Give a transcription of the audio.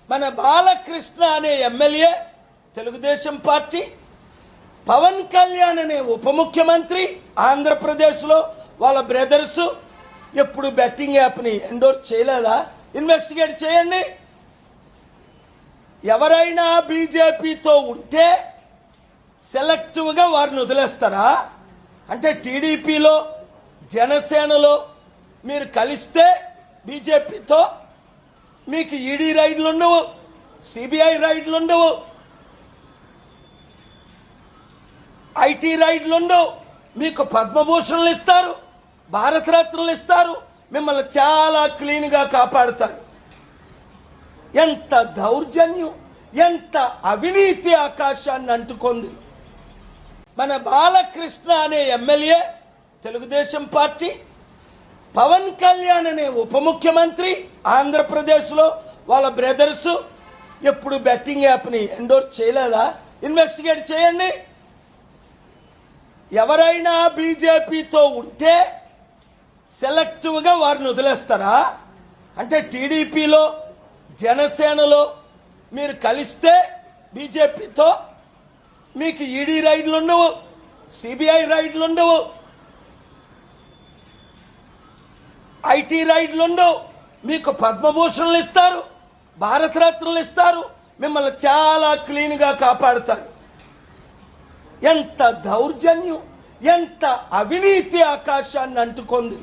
మన బాలకృష్ణ అనే MLA Telugu Desam party, Pawan Kalyan అనే ఉప ముఖ్యమంత్రి ఆంధ్రప్రదేశ్లో వాళ్ళ బ్రదర్స్ ఎప్పుడు బెట్టింగ్ యాప్ని ఎండోర్స్ చేయలేదా? ఇన్వెస్టిగేట్ చేయండి. ఎవరైనా బీజేపీతో ఉంటే సెలెక్టివ్గా వారిని వదిలేస్తారా? అంటే టీడీపీలో జనసేనలో మీరు కలిస్తే బీజేపీతో మీకు ఈడీ రైడ్లు ఉండవు, సిబిఐ రైడ్లు ఉండవు, ఐటీ రైడ్లు ఉండవు, మీకు పద్మభూషణలు ఇస్తారు, భారతరత్నలు ఇస్తారు, మిమ్మల్ని చాలా క్లీన్గా కాపాడుతారు. ఎంత దౌర్జన్యం, ఎంత అవినీతి ఆకాశాన్ని అంటుకుంది. మన బాలకృష్ణ అనే ఎమ్మెల్యే తెలుగుదేశం పార్టీ, పవన్ కళ్యాణ్ అనే ఉప ముఖ్యమంత్రి ఆంధ్రప్రదేశ్లో వాళ్ళ బ్రదర్స్ ఎప్పుడు బెట్టింగ్ యాప్ని ఎండోర్స్ చేయలేదా? ఇన్వెస్టిగేట్ చేయండి. ఎవరైనా బీజేపీతో ఉంటే సెలెక్టివ్గా వారిని వదిలేస్తారా? అంటే టీడీపీలో జనసేనలో మీరు కలిస్తే బీజేపీతో మీకు ఈడీ రైడ్లు ఉండవు, సిబిఐ రైడ్లు ఉండవు, ఐటీ రైడ్లు ఉండవు, మీకు పద్మభూషణలు ఇస్తారు, భారతరత్నలు ఇస్తారు, మిమ్మల్ని చాలా క్లీన్గా కాపాడుతారు. ఎంత దౌర్జన్యం, ఎంత అవినీతి ఆకాశాన్ని అంటుకుంది.